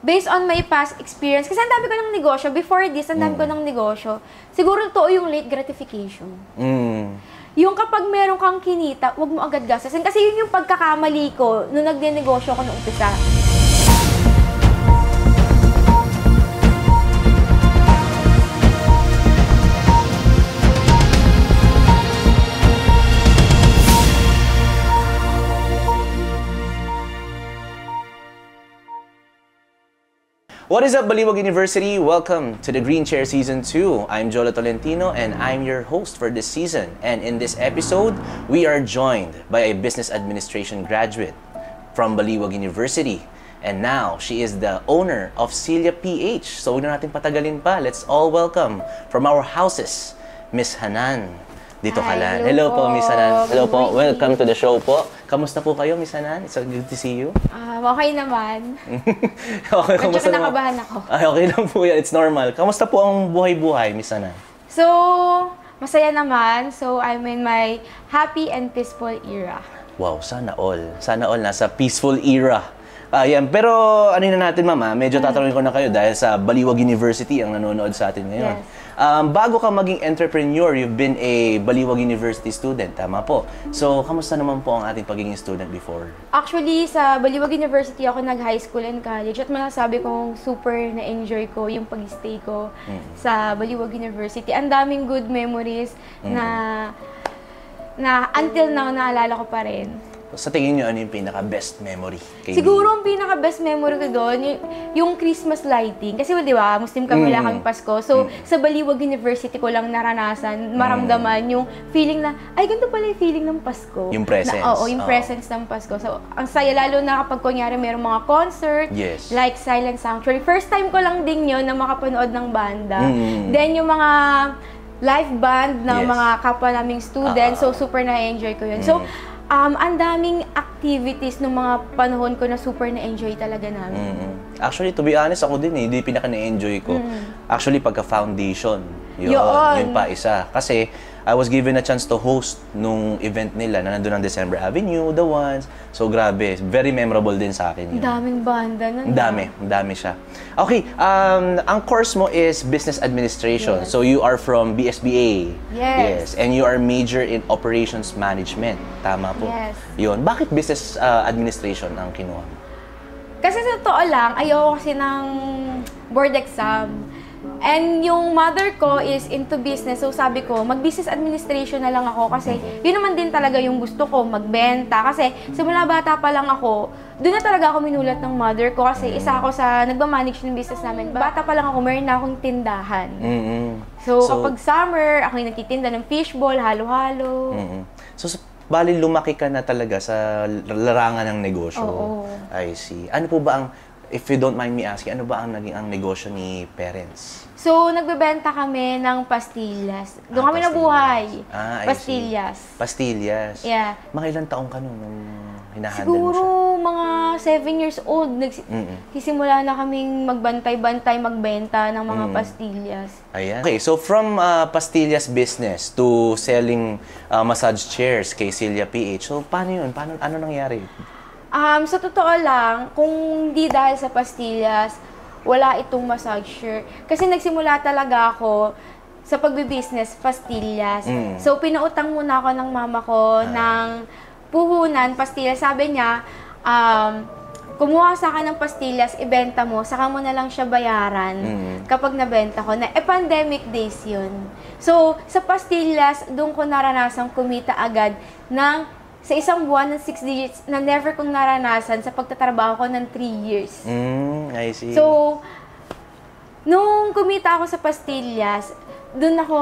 based on my past experience, kasi ang dami ko ng negosyo, before this, ang dami ko ng negosyo, siguro totoo yung late gratification. Yung kapag meron kang kinita, wag mo agad gastasin. Kasi yun yung pagkakamali ko nung nagne-negosyo ako nung umpisa. What is up, Baliwag University? Welcome to the Green Chair Season 2. I'm Jolo Tolentino and I'm your host for this season. And in this episode, we are joined by a business administration graduate from Baliwag University. And now, she is the owner of Celia PH. So huwag na natin patagalin pa. Let's all welcome from our houses, Miss Hanan. Dito ka lang. Hello po, Miss Hanan. Hello po. Welcome to the show po. Kamusta po kayo, Miss Hanan? It's so good to see you. Okay naman. Okay, kamusta naman? Nakabahan ako. Ay, okay lang po yan. It's normal. Kamusta po ang buhay-buhay, Miss Hanan? So, masaya naman. So, I'm in my happy and peaceful era. Wow, sana all. Sana all nasa peaceful era. Yan. Pero ano na natin, Mama, medyo tatanungin ko na kayo dahil sa Baliwag University ang nanonood sa atin ngayon. Yes. Bago ka maging entrepreneur, you've been a Baliwag University student, tama po? So, kamusta naman po ang ating pagiging student before? Actually, sa Baliwag University ako nag-high school and college at masasabi kong super na-enjoy ko yung pag-stay ko sa Baliwag University. Ang daming good memories na until now naalala ko pa rin. Sa tingin niyo, ano yung pinaka-best memory? Siguro ang pinaka-best memory ko doon, yung Christmas lighting. Kasi di ba, Muslim kami, wala kami Pasko. So, sa Baliwag University ko lang naranasan, maramdaman yung feeling na, ay, ganito pala yung feeling ng Pasko. Yung presence. Oo, yung presence ng Pasko. So, ang saya, lalo na kapag kunyari mayroong mga concert, like Silent Sanctuary. First time ko lang din yun na makapanood ng banda. Then, yung mga live band ng mga kapwa naming students, so super na-enjoy ko yun. So, ang daming activities ng mga panahon ko na super na-enjoy talaga namin. Actually, to be honest, ako din hindi pinaka na-enjoy ko. Actually, pagka-foundation, yun pa isa. Kasi, I was given a chance to host nung event nila na nandun ang December Avenue, The Ones. So, grabe. Very memorable din sa akin yun. Ang daming banda na. Ang dami siya. Okay, ang course mo is Business Administration. So, you are from BSBA. Yes. And you are major in Operations Management. Tama po? Yes. Yun. Bakit Business Administration ang kinuha mo? Kasi sa totoo lang, ayoko kasi ng board exam. And yung mother ko is into business, so sabi ko, mag-business administration na lang ako kasi yun naman din talaga yung gusto ko, magbenta. Kasi simula bata pa lang ako, doon na talaga ako minulat ng mother ko kasi isa ako sa nagmamanage ng business namin. Bata pa lang ako, meron na akong tindahan. So kapag summer, ako yung nagtitinda ng fishball, halo-halo. So bali lumaki ka na talaga sa larangan ng negosyo. Oo. I see. Ano po ba ang, if you don't mind me asking, ano ba ang naging ang negosyo ni parents? So, nagbebenta kami ng pastillas. Doon kami nabuhay. Pastillas. Pastillas. Yeah. Mga ilang taong ka nung hinahandle Siguro mo siya? mga 7 years old. Nagsisimula na kaming magbantay-bantay, magbenta ng mga pastillas. Ayan. Okay, so from pastillas business to selling massage chairs kay Celia PH, so paano yun? Ano nangyari? Sa totoo lang, kung di dahil sa pastillas, wala itong massager. Kasi nagsimula talaga ako sa pagbibusiness, pastillas. So, pinautang muna ako ng mama ko ng puhunan, pastillas. Sabi niya, kumuha sa akin ng pastillas, ibenta mo, saka mo na lang siya bayaran kapag nabenta ko. Pandemic days yun. So, sa pastillas, doon ko naranasang kumita agad ng sa isang buwan ng 6 digits na never kong naranasan sa pagtatrabaho ko ng 3 years. I see. So, nung kumita ako sa pastillas, doon ako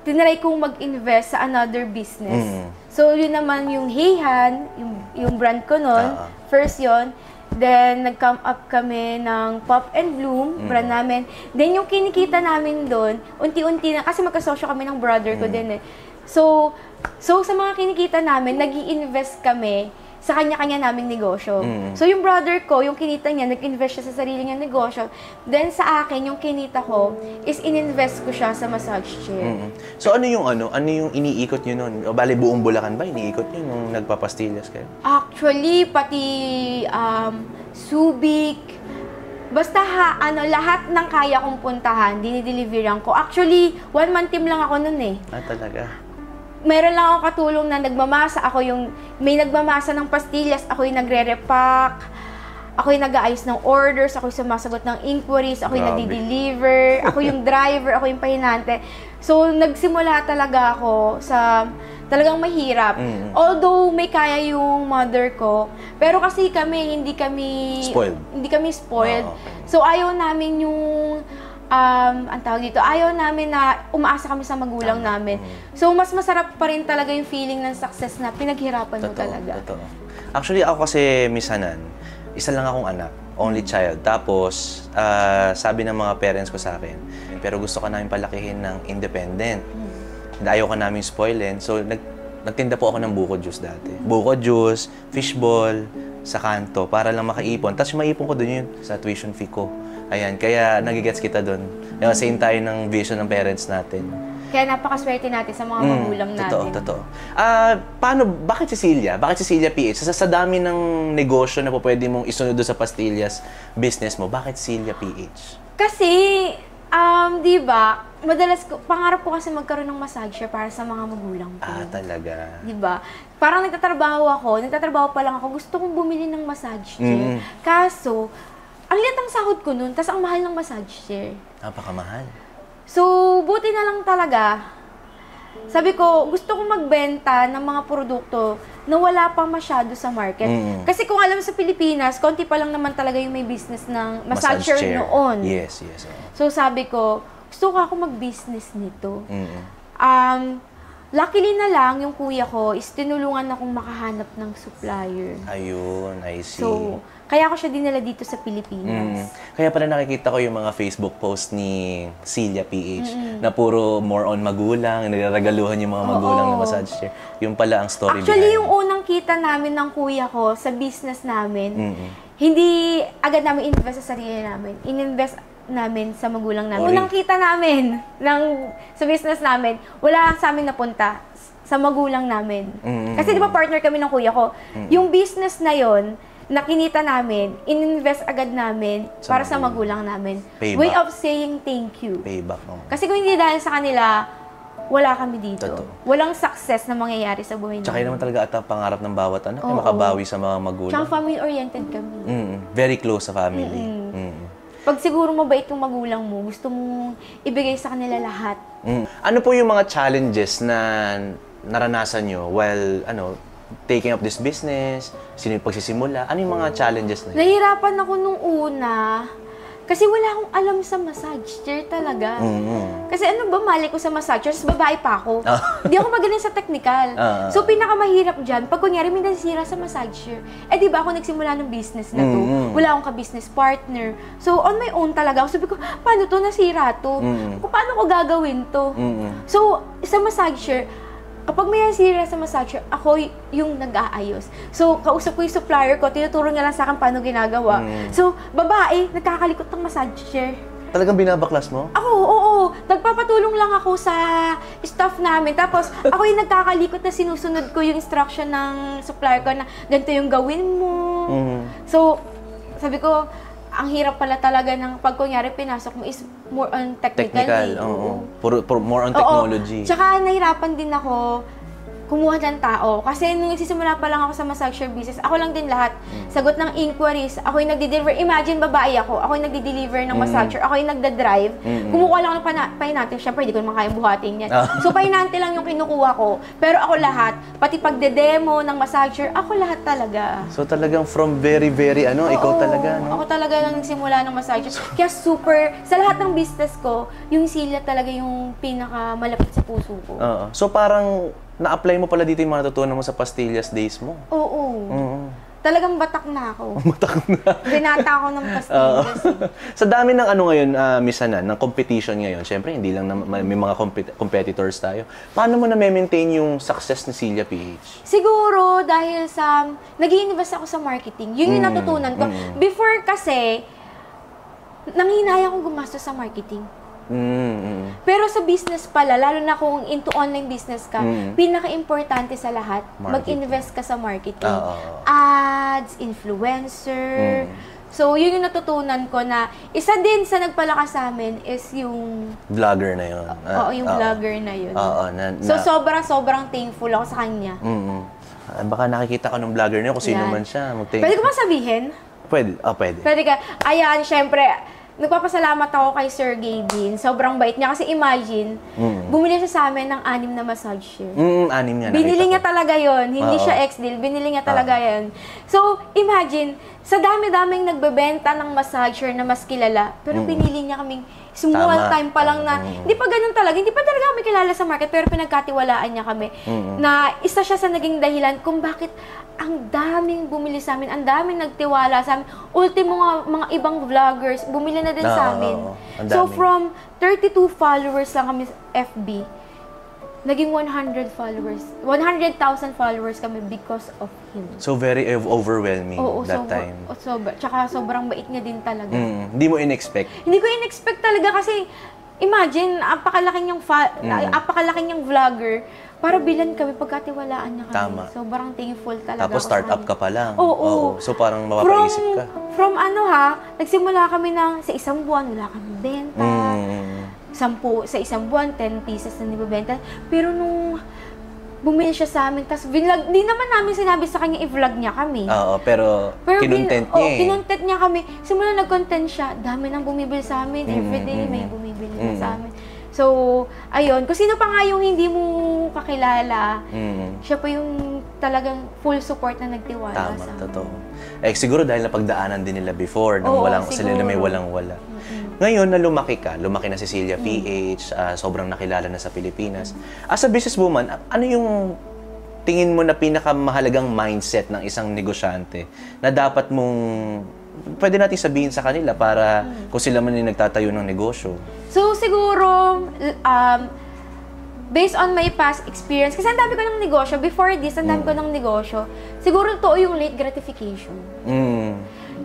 tinry kong mag-invest sa another business. So, yun naman yung Heihan, yung brand ko nun. First yon. Then, nag-come up kami ng Pop and Bloom, brand namin. Then, yung kinikita namin doon, unti-unti na, kasi magkasosyo kami ng brother ko din eh. So, sa mga kinikita namin, nag-i-invest kami sa kanya-kanya naming negosyo. So yung brother ko, yung kinita niya, nag-invest siya sa sarili niyang negosyo. Then sa akin, yung kinita ko is ininvest ko siya sa massage chair. So ano yung iniikot niyo noon? O bale buong Bulacan ba iniikot niyo nung nagpapastillas kayo? Actually, pati Subic, basta lahat ng kaya kong puntahan, dinideliveran ko. Actually, 1-man team lang ako noon eh. Ah, talaga? Meron lang ako katulong na nagmamasa. May nagmamasa ng pastillas, ako yung nagre-repack, ako yung nag-aayos ng orders, ako yung sumasagot ng inquiries, ako yung nagdi-deliver, ako yung driver, ako yung pahinante. So, nagsimula talaga ako sa talagang mahirap. Although may kaya yung mother ko, pero kasi hindi kami spoiled. Okay. So, ayaw namin yung ang tawag dito, ayaw namin na umaasa kami sa magulang namin. So, mas masarap pa rin talaga yung feeling ng success na pinaghirapan mo talaga. Totoo. Actually, ako kasi, Miss Hanan, isa lang akong anak, only child. Tapos, sabi ng mga parents ko sa akin, pero gusto ka namin palakihin ng independent. Ayaw ka namin spoilin. So, nagtinda po ako ng buko juice dati. Buko juice, fishball, sa kanto, para lang makaipon. Tapos yung maipon ko doon yun, sa tuition fee ko. Ayan, kaya nagigets kita doon. Same tayo ng vision ng parents natin. Kaya napakaswerte natin sa mga magulang natin. Totoo. Bakit Cecilia? Bakit Cecilia PH? Sa dami ng negosyo na po pwede mong isunod doon sa pastillas business mo, bakit Cecilia PH? Kasi, di ba, pangarap ko kasi magkaroon ng massager para sa mga magulang ko. Ah, talaga? Di ba? Parang nagtatrabaho pa lang ako, gusto kong bumili ng massage chair. Kaso, ang liit ang sahod ko nun, tas ang mahal ng massage chair. Napakamahal. So, buti na lang talaga. Sabi ko, gusto kong magbenta ng mga produkto na wala pa masyado sa market. Kasi kung alam sa Pilipinas, konti pa lang naman talaga yung may business ng massage chair noon. Yes. So, sabi ko, gusto ko ako mag-business nito. Luckily na lang, yung kuya ko is tinulungan akong makahanap ng supplier. Ayun, I see. So, kaya ako siya dinala dito sa Pilipinas. Kaya pala nakikita ko yung mga Facebook post ni Celia PH na puro more on magulang, nagregaluhan yung mga magulang na massage chair. Yung pala ang story Actually, behind. yung unang kita namin ng kuya ko sa business namin, hindi agad namin invest sa sarili namin. In-invest namin sa magulang namin. Unang kita namin sa business namin, wala sa amin napunta sa magulang namin. Kasi di ba partner kami ng kuya ko. Yung business na yon na kinita namin, in-invest agad namin para sa magulang namin. Payback. Way of saying thank you. Payback. Kasi kung hindi dahil sa kanila, wala kami dito. Totoo. Walang success na mangyayari sa buhay namin. Tsaka yun naman talaga at ang pangarap ng bawat anak ay makabawi sa mga magulang. Tsaka family-oriented kami. Very close sa family. Pag siguro mabait yung magulang mo, gusto mong ibigay sa kanila lahat. Ano po yung mga challenges na naranasan nyo while taking up this business? Sino yung pagsisimula? Ano yung mga challenges na yun? Nahirapan ako nung una. Kasi wala akong alam sa massage chair talaga. Kasi ano ba, mali ko sa massage chair, babae pa ako. Hindi ako magaling sa technical. So, pinakamahirap dyan, pag kunyari may nasira sa massage chair, di ba ako nagsimula ng business na to? Wala akong ka-business partner. So, on my own talaga, sabi ko, paano to nasira to? Paano ko gagawin to? So, sa massage chair, kapag may nasira sa massager, ako yung nag-aayos. So, kausap ko yung supplier ko, tinuturo niya lang sa akin paano ginagawa. So, babae, nagkakalikot ng massager. Talagang binabaklas mo? Ako, oo. Nagpapatulong lang ako sa staff namin. Tapos, ako yung nagkakalikot na sinusunod ko yung instruction ng supplier ko na ganito yung gawin mo. So, sabi ko, ang hirap pala talaga ng pag kunyari pinasok mo is more on technical. Oo. More on technology. Tsaka nahirapan din ako kumuha ng tao. Kasi nung nagsisimula pa lang ako sa massage business, ako lang din lahat. Sagot ng inquiries, ako yung nagdi-deliver. Imagine, babae ako yung nagdi-deliver ng massager, ako yung nagda-drive. Kumukuha lang ng pahinante. Siyempre, hindi ko naman kayang buhatin yan. So, pahinante lang yung kinukuha ko. Pero ako lahat, pati pagde-demo ng massager, ako lahat talaga. So, talagang from very, very, ikaw talaga, no? Ako talaga lang nagsimula ng massager. Kaya super, sa lahat ng business ko, yung Celia talaga yung pinakamalapit sa puso ko. So, parang na-apply mo pala dito yung mga natutunan mo sa pastillas days mo. Oo. talagang batak na ako. Matak na. Binata ako ng pastillas. Sa dami ng ano ngayon, Miss Hanan, ng competition ngayon, syempre hindi lang may mga competitors tayo. Paano mo na-maintain yung success ni Celia PH? Siguro dahil sa nag-i-invest ako sa marketing. Yun yung natutunan ko. Before kasi, nanghinaya akong gumastos sa marketing. Pero sa business pala, lalo na kung into online business ka, pinaka-importante sa lahat, mag-invest ka sa marketing. Ads, influencer. So, yun yung natutunan ko na isa din sa nagpalakas sa amin is yung... Vlogger na yun. Oo, yung vlogger na yun. So, sobrang thankful ako sa kanya. Baka nakikita ka ng vlogger niyo kung sino man siya. Pwede ko ba sabihin? Pwede. Pwede. Pwede ka. Ayan, syempre, nagpapasalamat ako kay Sir Gaydin. Sobrang bait niya. Kasi imagine, bumili siya sa amin ng 6 na massage chair. 6 niya. Binili niya talaga yon. Hindi siya ex-deal. Binili niya talaga yon. So, imagine, sa dami-daming nagbebenta ng massage chair na mas kilala, pero pinili niya kaming small time pa lang na, hindi pa ganun talaga. Hindi pa talaga kami kilala sa market, pero pinagkatiwalaan niya kami. Na isa siya sa naging dahilan kung bakit ang daming bumili sa amin, ang daming nagtiwala sa amin. Ultimo mga ibang vloggers, bumili na din sa amin. So from 32 followers lang kami sa FB, naging 100,000 followers kami because of him. So very overwhelming that time. Tsaka sobrang bait niya din talaga. Hindi mo in-expect? Hindi ko in-expect talaga kasi imagine, apakalaking niyang vlogger. Para bilan kami, pagkatiwalaan niya kami. Tama. Sobrang thankful talaga. Tapos startup ka pa lang. Oo. So parang mapapaisip ka. From nagsimula kami sa isang buwan, wala kami benta. 10 sa isang buwan, 10 pieces na nibibenta. Pero nung bumili siya sa amin, tapos di naman namin sinabi sa kanya i-vlog niya kami. Pero kinontent niya kinontent niya kami. Simula nag-content siya, dami nang bumibili sa amin. Everyday may bumibili na sa amin. So, ayun. Kung sino pa nga yung hindi mo kakilala, siya pa yung talagang full support na nagtiwala sa amin. Tama, totoo. Siguro dahil napagdaanan din nila before, sila na may walang-wala. Ngayon na lumaki na si Celia PH, sobrang nakilala na sa Pilipinas. As a businesswoman, ano yung tingin mo na pinakamahalagang mindset ng isang negosyante na dapat mong pwede natin sabihin sa kanila para kung sila man yung nagtatayo ng negosyo? So, siguro, based on my past experience, kasi ang dami ko ng negosyo, before this, ang dami ko ng negosyo, siguro to yung late gratification.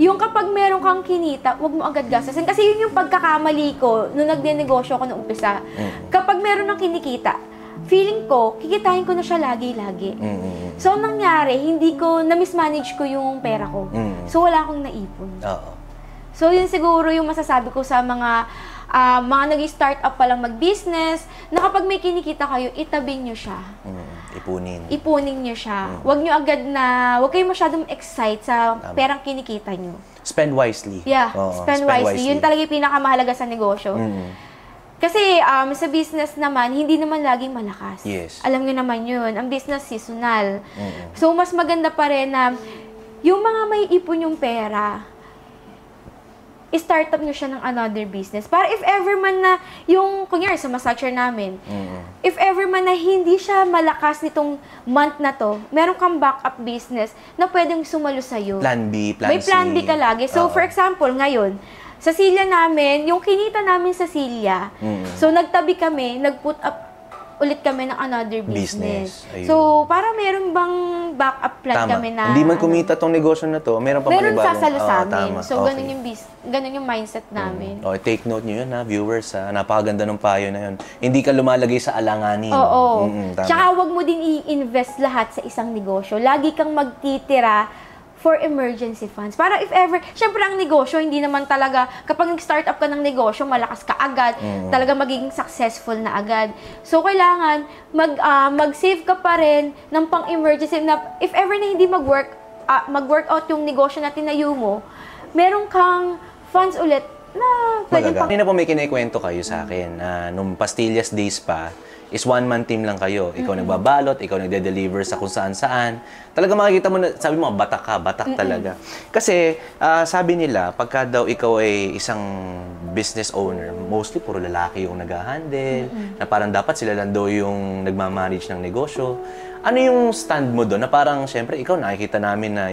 Yung kapag meron kang kinita, wag mo agad gastasin. Kasi yun yung pagkakamali ko nung nagde-negosyo ko nung umpisa. Kapag meron ng kinikita, feeling ko, kikitain ko na siya lagi-lagi. So, ang nangyari, na-mismanage ko yung pera ko. So, wala akong naipon. So, yun siguro yung masasabi ko sa mga nag-start up pa lang mag-business, na kapag may kinikita kayo, itabi nyo siya. Ipunin nyo siya. Huwag kayong masyadong excite sa perang kinikita nyo. Spend wisely. Yeah, spend wisely. Yun talaga yung pinakamahalaga sa negosyo. Kasi sa business naman, hindi naman laging malakas. Yes. Alam nyo naman yun, ang business seasonal. So, mas maganda pa rin na yung mga may ipon yung pera, i-start up nyo siya ng another business. Para if ever man na, kunyari sa massager namin, if ever man na hindi siya malakas nitong month na to, meron kang backup business na pwedeng sumalo sa'yo. Plan B, Plan C. May plan B ka lagi. So, for example, ngayon, sa Celia namin, yung kinita namin sa Celia, so nagtabi kami, nag-put up ulit kami ng another business. So, para meron bang backup plan kami na... Hindi man kumita tong negosyo na to, meron pa meron sasalo sa amin. So, okay. ganun yung mindset namin. Take note nyo yun, viewers. Napakaganda ng payo na yun. Hindi ka lumalagay sa alanganin. Oo. Tsaka huwag mo din i-invest lahat sa isang negosyo. Lagi kang magtitira for emergency funds. Para if ever, syempre ang negosyo, hindi naman talaga, kapag nag-start up ka ng negosyo, malakas ka agad, talaga magiging successful na agad. So, kailangan mag-save ka pa rin ng pang-emergency na if ever na hindi mag-work out yung negosyo na tinayo mo, meron kang funds ulit na pwede pang... Kanina po may kinikwento kayo sa akin na nung Pastillas days pa, is one-man team lang kayo. Ikaw nagbabalot, ikaw nagde-deliver sa kung saan-saan. Talaga makikita mo na, sabi mo, batak talaga. Kasi, sabi nila, pagka daw ikaw ay isang business owner, mostly puro lalaki yung nag-handle, na parang dapat sila lang daw yung nagmamanage ng negosyo. Ano yung stand mo doon na parang, syempre, ikaw nakikita namin na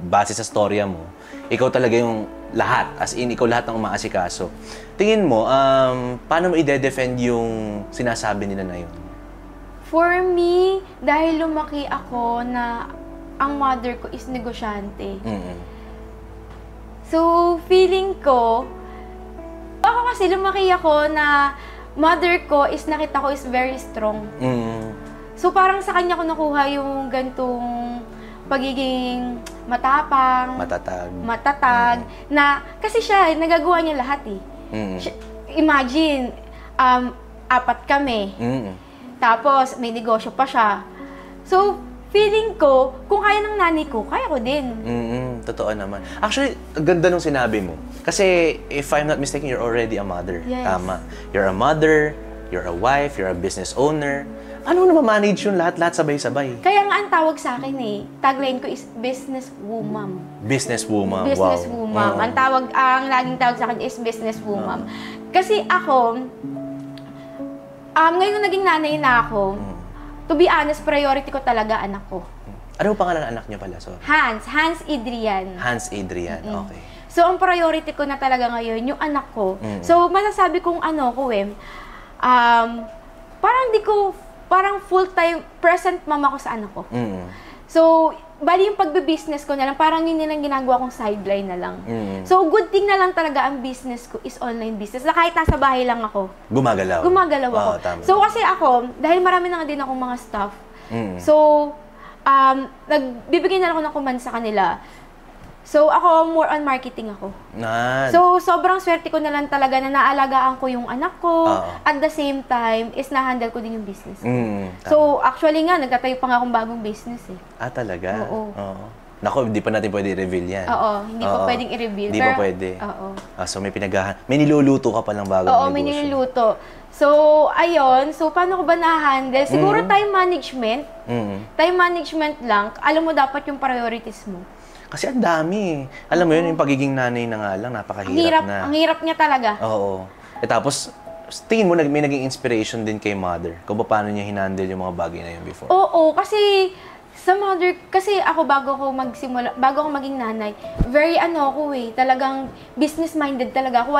base sa storya mo, ikaw talaga yung lahat, as in, ikaw lahat ng umaasikaso. Tingin mo, paano mo i-defend yung sinasabi nila na yun? For me, dahil lumaki ako na ang mother ko is negosyante. So, feeling ko, ako kasi lumaki ako na mother ko is nakita ko is very strong. So, parang sa kanya ko nakuha yung gantong pagiging matapang, matatag, na kasi siya, nagagawa niya lahat eh. Imagine, 4 kami. Tapos, may negosyo pa siya. So, feeling ko, kung kaya ng nanay ko, kaya ko din. Totoo naman. Actually, ganda nung sinabi mo. Kasi, if I'm not mistaken, you're already a mother. Yes. Tama. You're a mother, you're a wife, you're a business owner. Ano na ma-manage yung lahat-lahat sabay-sabay? Kaya nga ang tawag sa akin eh, tagline ko is businesswoman. Businesswoman, wow. Businesswoman. Ang laging tawag sa akin is businesswoman. Kasi ako, ngayon naging nanay na ako, to be honest, priority ko talaga anak ko. Ano pangalan ng anak niyo pala? Sorry. Hans Adrian. Hans Adrian, okay. So, ang priority ko na talaga ngayon, yung anak ko. So, masasabi kong parang full-time present mama ko sa anak ko. So, bali yung pagbe-business ko na lang, parang yun nilang ginagawa kong sideline na lang. So, good thing na lang talaga ang business ko is online business. Na kahit nasa bahay lang ako. Gumagalaw ako. Tama. So, kasi ako, dahil marami na nga din akong mga staff. So, nagbibigay na lang ako ng command sa kanila. So, ako, more on marketing ako. So, sobrang swerte ko na lang talaga na naalagaan ko yung anak ko. At the same time, is na-handle ko din yung business. So, actually nga, nagtatayo pa nga akong bagong business eh. Talaga? Oo. Naku, hindi pa natin pwede i-reveal yan. Hindi pa pwedeng i-reveal. Hindi pa pwede. So, may niluluto ka palang bagong negosyo. May niluluto. So, ayun. So, paano ko ba na-handle? Siguro time management. Time management lang. Alam mo, dapat yung priorities mo. Kasi ang dami. Alam mo yun, yung pagiging nanay na nga lang, napakahirap na. Ang hirap niya talaga. Oo. Tapos, tingin mo, may naging inspiration din kay mother kung paano niya hinandle yung mga bagay na yun before. Oo, kasi sa mother, kasi ako bago ako maging nanay, very talagang business-minded talaga ako.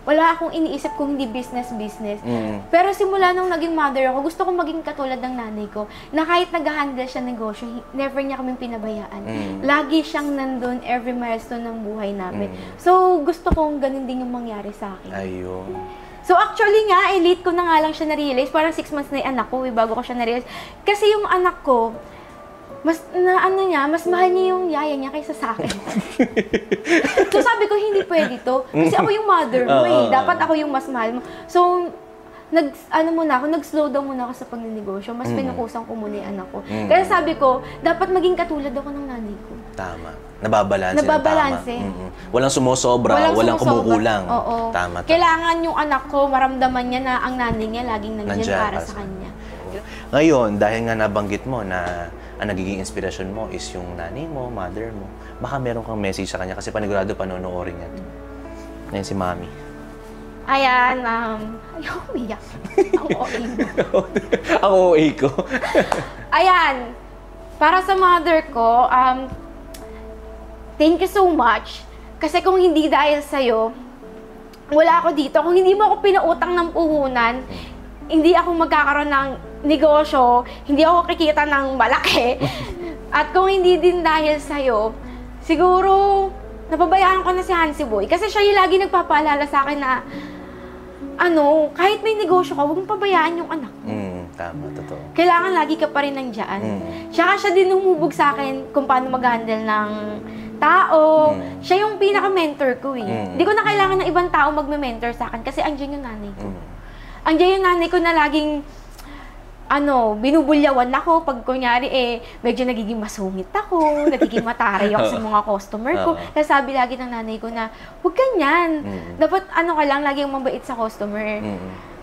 Wala akong iniisip kung hindi business. Pero simula nung naging mother ako, gusto kong maging katulad ng nanay ko, na kahit nag-handle siya negosyo, never niya kaming pinabayaan. Lagi siyang nandun every milestone ng buhay namin. So, gusto kong ganun din yung mangyari sa akin. Ayun. So, actually nga, late ko na nga lang siya na-realize. Parang 6 months na yung anak ko, bago ko siya na-realize. Kasi yung anak ko, mas mahal niya yung yaya niya kaysa sa akin. So sabi ko, hindi pwede to. Kasi ako yung mother mo eh. Dapat ako yung mas mahal mo. So, nag-slow down muna ako sa pagninegosyo. Mas pinukusan ko muna yung anak ko. Kaya sabi ko, dapat maging katulad ako ng nanay ko. Tama. Nababalanse. Walang Walang sumusobra, walang kumukulang. Oo. Tama. Kailangan yung anak ko, maramdaman niya na ang nanay niya laging nandiyan para sa kanya. Ngayon, dahil nga nabanggit mo na ang nagiging inspirasyon mo is yung nanay mo, mother mo, baka meron kang message sa kanya kasi panigurado panonoorin niya. Ngayon si Mami. Ayan, ayaw umiyak. Ang OA mo. Ang OA ko. Ayan, para sa mother ko, thank you so much. Kasi kung hindi dahil sa'yo, wala ako dito. Kung hindi mo ako pinautang ng puhunan, hindi ako magkakaroon ng negosyo, hindi ako kikita ng malaki. At kung hindi din dahil sa'yo, siguro napabayaan ko na si Hansi Boy. Kasi siya yung lagi nagpapaalala sa akin na kahit may negosyo ka, huwag mong pabayaan yung anak. Tama, totoo. Kailangan lagi ka pa rin nandiyan. Tsaka siya din humubog sa akin kung paano mag-handle ng tao. Siya yung pinaka-mentor ko eh. Hindi ko na kailangan ng ibang tao magme-mentor sa akin kasi andiyan yung nanay ko. Andiyan yung nanay ko na laging binubulyawan ako pag kunyari medyo nagiging masungit ako, nagiging mataray ako sa mga customer ko. Kasi sabi lagi ng nanay ko na, huwag ganyan. Dapat ka lang, laging mabait sa customer.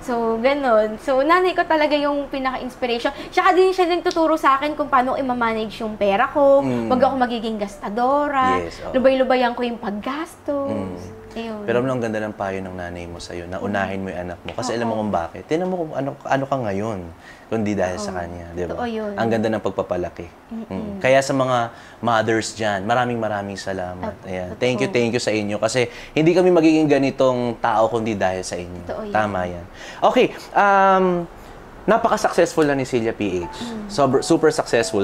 So, ganun. So, nanay ko talaga yung pinaka-inspiration. Tsaka din siya din tuturo sa akin kung paano i-manage yung pera ko, wag ako magiging gastadora, lubay-lubayan ko yung paggastos. Ayun. Pero ang ganda ng payo ng nanay mo sa'yo, na unahin mo yung anak mo. Kasi alam mo kung bakit. Tingnan mo kung ano ka ngayon, kundi dahil sa kanya, di ba? Totoo yun. Ang ganda ng pagpapalaki. Kaya sa mga mothers dyan, maraming salamat. Ayan. Thank you sa inyo. Kasi hindi kami magiging ganitong tao kundi dahil sa inyo. Totoo yun. Tama yan. Okay, napaka-successful na ni Celia PH. Super successful.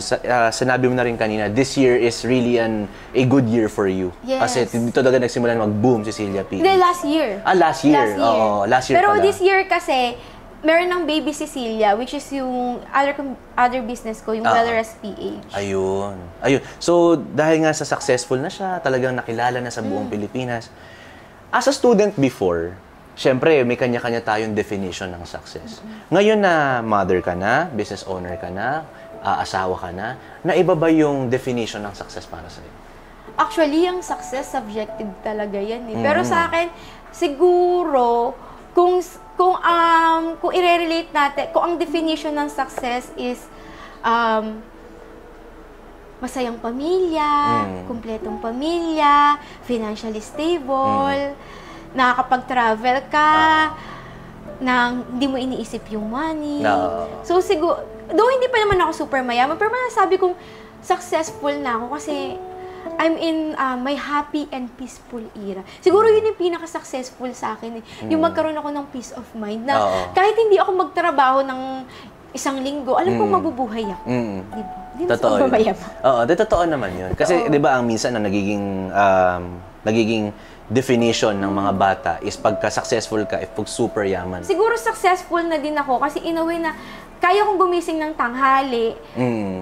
Sinabi mo na rin kanina, this year is really a good year for you. Yes. Kasi dito talaga nagsimula mag-boom si Celia PH. Hindi, last year. Last year. Oo, last year Pero pala. this year kasi, meron ng Baby Cecilia, which is yung other business ko, yung Wellness PH. Ayun. So, dahil nga sa successful na siya, talagang nakilala na sa buong Pilipinas. As a student before, syempre, may kanya-kanya tayong definition ng success. Ngayon na mother ka na, business owner ka na, asawa ka na, naiba ba yung definition ng success para sa'yo? Actually, yung success, subjective talaga yan eh. Pero sa akin, siguro, kung i-relate natin, kung ang definition ng success is masayang pamilya, kumpletong pamilya, financially stable, nakakapag-travel ka, nang hindi mo iniisip yung money. No. So siguro, though hindi pa naman ako super mayaman, pero masasabi kong successful na ako kasi I'm in my happy and peaceful era. Siguro yun yung pinaka-successful sa akin. Yung magkaroon ako ng peace of mind na kahit hindi ako magtrabaho ng isang linggo, alam kong mabubuhay ako. Diba? Hindi na sa mabayaman. Oo, totoo naman yun. Kasi di ba ang minsan na nagiging definition ng mga bata is pagka-successful ka, if pag super yaman. Siguro successful na din ako kasi in a way na kaya kong gumising ng tanghali,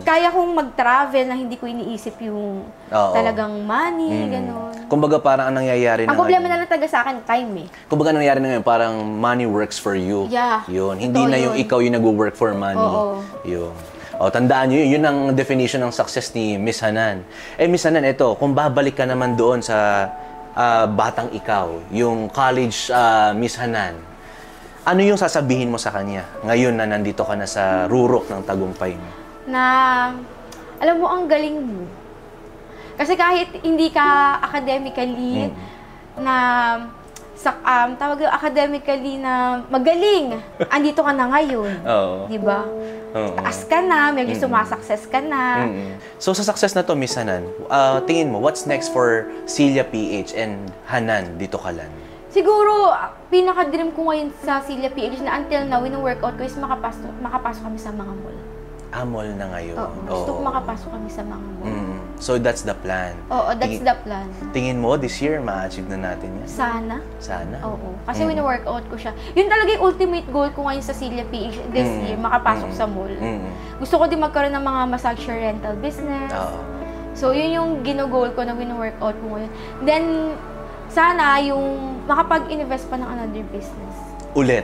kaya kong mag-travel na hindi ko iniisip yung talagang money, gano'n. Kumbaga parang ang nangyayari ang problema na lang taga sa akin, time eh. Kumbaga nangyayari na ngayon, parang money works for you. Yeah. Yun. Hindi na yung ikaw yung nag-work for money. Yun. Tandaan nyo yun ang definition ng success ni Miss Hanan. Miss Hanan, ito, kung babalik ka naman doon sa batang ikaw, yung college Miss Hanan, ano yung sasabihin mo sa kanya ngayon na nandito ka na sa rurok ng tagumpay mo? Na, alam mo, ang galing mo. Kasi kahit hindi ka academically tawag yung academically na magaling, andito ka na ngayon. Di ba? Taas ka na, medyo sumasakses ka na. So sa success na to, Miss Hanan, tingin mo, what's next for Celia PH and Hanan dito Kalan? Siguro, pinaka-dream ko ngayon sa Celia PH na until now, wino-workout ko is makapasok kami sa mga mall. Mall na ngayon. Gusto ko makapasok kami sa mga mall. So that's the plan. Oo, that's the plan. Tingin mo, this year, ma-achieve na natin yan? Sana. Sana? Oo. Kasi wino-workout ko siya. Yun talaga yung ultimate goal ko ngayon sa Celia PH this year, makapasok sa mall. Gusto ko din magkaroon ng mga massage rental business. So, yun yung gino-goal ko na wino-workout ko ngayon. Then, sana yung makapag-invest pa ng another business. Ulit?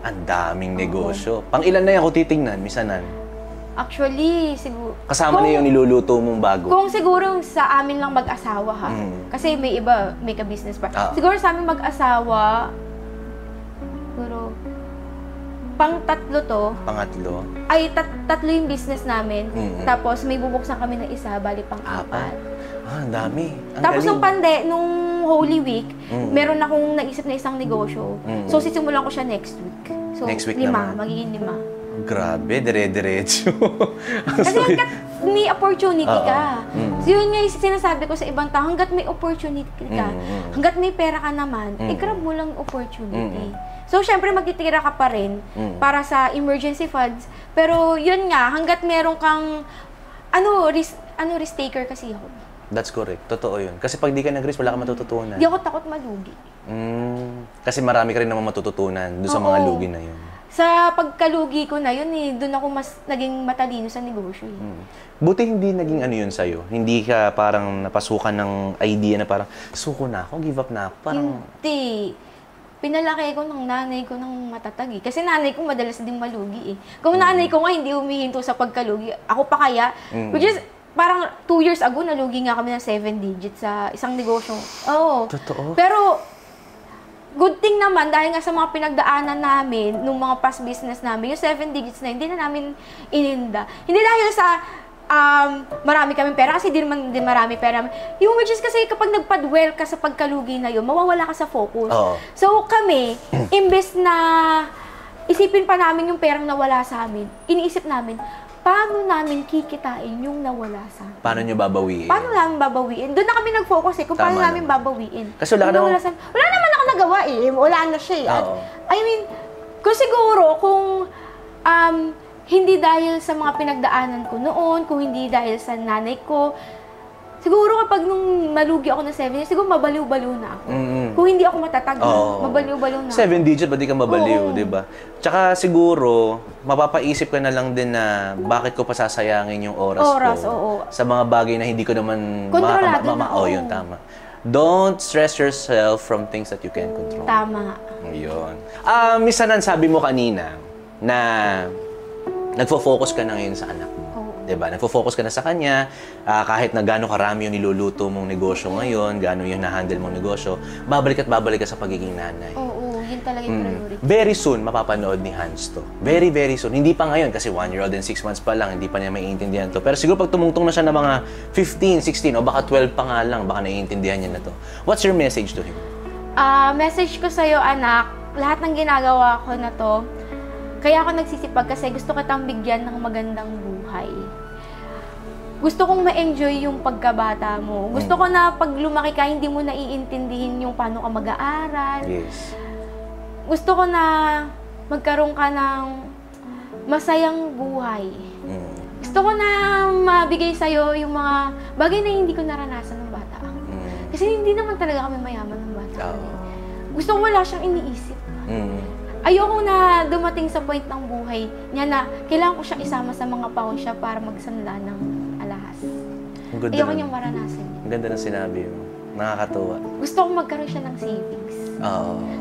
Ang daming negosyo. Pang ilan na yan kung titingnan, Miss Hanan? Actually, siguro... Kasama na yung niluluto mong bago? Kung siguro sa amin lang mag-asawa ha. Kasi may iba, may ka-business pa. Siguro sa amin mag-asawa, siguro, pang-tatlo to. Pangatlo? Ay, tatlo yung business namin. Tapos may bubuksan kami ng isa, bali pang-apat. Ang dami. Ang Tapos galing. nung Holy Week, meron akong naisip na isang negosyo. So, sisimulan ko siya next week. So, Next week 5, naman. magiging 5. Grabe, dire-diretso. Kasi hanggat may opportunity ka. So yun nga yung sinasabi ko sa ibang tao, hanggat may opportunity ka, hanggat may pera ka naman, i-grab mo lang yung opportunity. So syempre magtitira ka pa rin para sa emergency funds. Pero yun nga, hanggat meron kang, risk taker kasi ako. That's correct. Totoo yun. Kasi pag di ka nag-risk, wala ka matututunan. Di ako takot malugi. Kasi marami ka rin naman matututunan doon sa mga lugi na yun. Sa pagkalugi ko na yun doon ako mas naging matalino sa negosyo. Buti hindi naging ano yun sa'yo? Hindi ka parang napasukan ng idea na parang, suko na ako, give up na ako. Parang... Hindi. Pinalaki ko ng nanay ko ng matatag eh. Kasi nanay ko madalas din malugi eh. Kung nanay ko nga hindi humihinto sa pagkalugi, ako pa kaya, which is parang 2 years ago, nalugi nga kami ng 7 digits sa isang negosyo. Oo. Totoo? Pero, good thing naman, dahil nga sa mga pinagdaanan namin, nung mga past business namin, yung 7 digits na, hindi na namin ininda. Hindi dahil sa marami kaming pera kasi di naman din marami pera. Yung which is kasi kapag nagpadwell ka sa pagkalugi na yun, mawawala ka sa focus. So kami, imbes na isipin pa namin yung perang nawala sa amin, iniisip namin, paano namin kikitain yung nawala sa amin? Paano nyo babawiin? Paano namin babawiin? Doon na kami nag-focus kung paano namin babawiin. Kasi wala naman ako nagawa wala na siya I mean, kung siguro, kung hindi dahil sa mga pinagdaanan ko noon, kung hindi dahil sa nanay ko, siguro kapag nung malugi ako ng 7 years, siguro mabaliw-baliw na ako. Kung hindi ako matatag, mabaliw-baliw na ako. 7 digit, ba't di ka mabaliw, di ba? Tsaka siguro, mapapaisip ka na lang din na bakit ko pasasayangin yung oras ko sa mga bagay na hindi ko naman kontrolado na. Yun, tama. Don't stress yourself from things that you can control. Tama. Yun. Miss Hanan, sabi mo kanina na nagfo-focus ka na ngayon sa anak mo. Diba? Nagfo-focus ka na sa kanya, kahit na gaano karami yung niluluto mong negosyo ngayon, gaano yung na-handle mong negosyo, babalik at babalik ka sa pagiging nanay. Oo, yun talaga yung priority. Very soon, mapapanood ni Hans to. Very, very soon. Hindi pa ngayon, kasi 1-year-old and 6 months pa lang, hindi pa niya maiintindihan to. Pero siguro pag tumungtong na siya ng mga 15, 16, o baka 12 pa nga lang, baka naiintindihan niya na to. What's your message to him? Message ko sa'yo, anak, lahat ng ginagawa ko na to, kaya ako nagsisipag kasi gusto kitang bigyan ng magandang buhay. Gusto kong ma-enjoy yung pagkabata mo. Gusto ko na pag lumaki ka, hindi mo naiintindihin yung paano ka mag-aaral. Yes. Gusto ko na magkaroon ka ng masayang buhay. Gusto ko na mabigay sa'yo yung mga bagay na hindi ko naranasan ng bata ako. Kasi hindi naman talaga kami mayaman ng bata kami. Gusto ko wala siyang iniisip. Ayoko na dumating sa point ng buhay niya na kailangan ko siya isama sa mga paon siya para magsanla ng alahas. Ayoko niyang maranasan. Ang ganda ng sinabi mo. Nakakatuwa. Gusto ko magkaroon siya ng savings.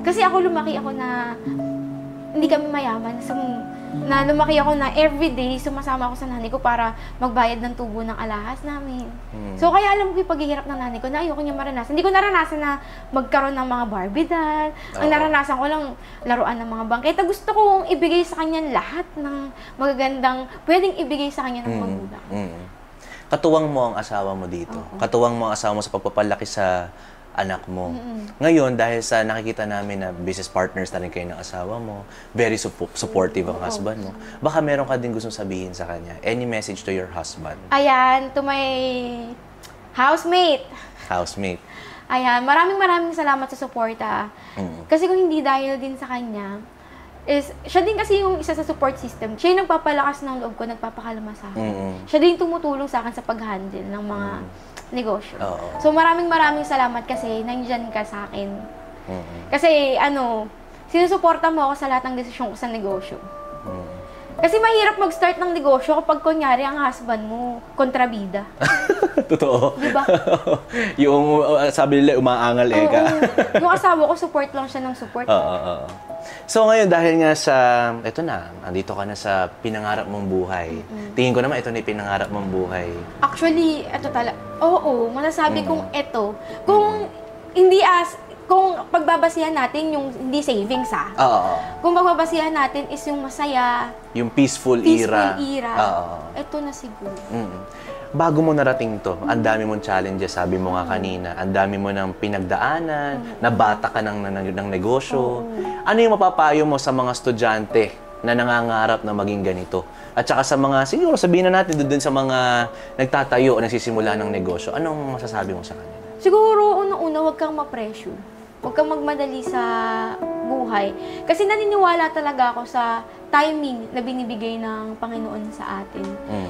Kasi lumaki ako na hindi kami mayaman. Na lumaki ako na everyday sumasama ako sa nanay ko para magbayad ng tubo ng alahas namin. So kaya alam ko yung paghihirap ng nanay ko na ayoko niya maranasan. Hindi ko naranasan na magkaroon ng mga Barbie doll. Ang naranasan ko lang laruan ng mga bangketa. Gusto kong ibigay sa kanya lahat ng magagandang pwedeng ibigay sa kanya ng magulang. Katuwang mo ang asawa mo dito. Katuwang mo ang asawa mo sa pagpapalaki sa anak mo. Ngayon, dahil sa nakikita namin na business partners na rin kayo ng asawa mo, very supportive ang husband mo, baka meron ka din gustong sabihin sa kanya. Any message to your husband? Ayan, to my housemate. Ayan, maraming salamat sa suporta. Kasi kung hindi dahil din sa kanya, siya din kasi yung isa sa support system. Siya yung nagpapalakas ng loob ko, nagpapakalma sa akin. Siya din tumutulong sa akin sa pag-handle ng mga negosyo. So maraming salamat kasi nandiyan ka sa akin. Kasi sinusuporta mo ako sa lahat ng desisyon ko sa negosyo. Kasi mahirap mag-start ng negosyo kapag kunyari ang husband mo kontrabida. Totoo. Diba? Yung sabi nila umaangal ka. Yung asawa ko support lang siya ng support. So ngayon, dahil nga sa, eto na, andito ka na sa pinangarap mong buhay. Tingin ko naman, ito na yung pinangarap mong buhay. Actually, ito talaga. Oo, masasabi kong ito. Kung hindi kung pagbabasihan natin yung hindi savings kung pagbabasihan natin is yung masaya, yung peaceful era. Ito na siguro. Bago mo narating to, ang dami mong challenges, sabi mo nga kanina, ang dami mo ng pinagdaanan, nabata ka ng negosyo. Ano yung mapapayo mo sa mga estudyante na nangangarap na maging ganito? At saka sa mga, siguro sabihin na natin doon sa mga nagtatayo o nagsisimula ng negosyo, anong masasabi mo sa kanila? Siguro, unang-una, huwag kang ma-pressure. Huwag kang magmadali sa buhay. Kasi naniniwala talaga ako sa timing na binibigay ng Panginoon sa atin.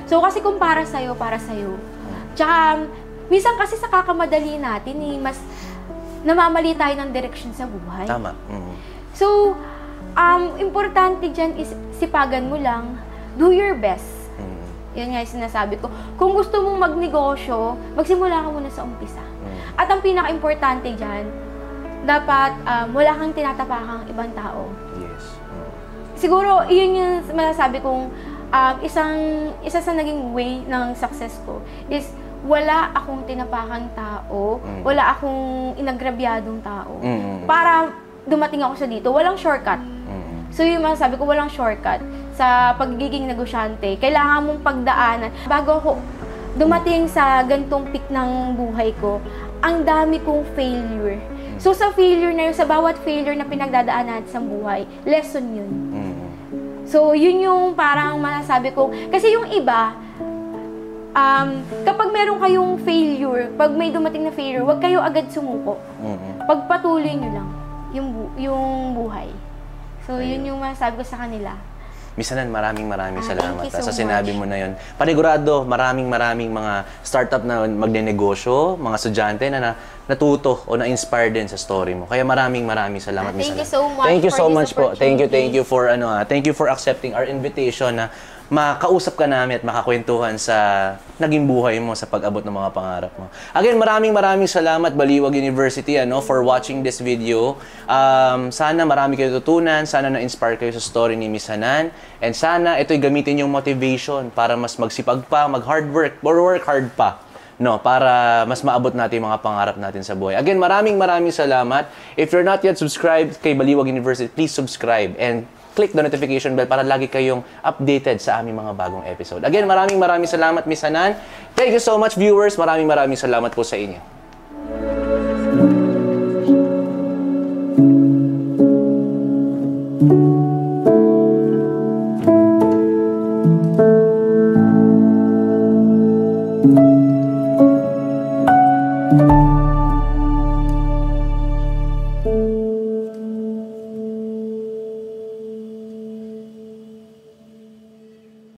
So kasi kung para sa'yo. Tsaka, minsan kasi sa kakamadali natin, mas namamali tayo ng direksyon sa buhay. Tama. So, importante dyan is sipagan mo lang, do your best. Yun nga yung sinasabi ko. Kung gusto mong magnegosyo, magsimula ka muna sa umpisa. At ang pinaka-importante dyan, dapat wala kang tinatapakang ibang tao. Yes. Siguro, yun yung masasabi kong isa sa naging way ng success ko is wala akong tinapakang tao, wala akong inagrabyadong tao. Para dumating ako sa dito, walang shortcut. So yung masasabi ko, walang shortcut. sa pagiging negosyante, kailangan mong pagdaanan. Bago ako dumating sa gantong peak ng buhay ko, ang dami kong failure. So sa failure na yun, sa bawat failure na pinagdadaanan natin sa buhay, lesson yun. So yun yung parang masasabi ko. Kasi yung iba, kapag meron kayong failure, pag may dumating na failure, huwag kayo agad sumuko. Pagpatuloy nyo lang yung buhay. So yun yung masasabi ko sa kanila. Miss Hanan, maraming salamat thank you so sa sinabi mo na yun. Panigurado, maraming mga startup na magnenegosyo, mga estudyante na natuto o na-inspire din sa story mo. Kaya maraming salamat, Miss Hanan. Thank you so much. Thank you so much po. Thank you for thank you for accepting our invitation na makausap ka namin at makakwentuhan sa naging buhay mo sa pag-abot ng mga pangarap mo. Again, maraming salamat Baliwag University for watching this video. Sana marami kayo tutunan, sana na-inspire kayo sa story ni Miss Hanan, and sana ito'y gamitin yung motivation para mas magsipag pa, mag-hard work, or work hard pa. Para mas maabot natin yung mga pangarap natin sa buhay. Again, maraming salamat. If you're not yet subscribed kay Baliwag University, please subscribe and click the notification bell para lagi kayong updated sa aming mga bagong episode. Again, maraming salamat, Miss Hanan. Thank you so much, viewers. Maraming salamat po sa inyo.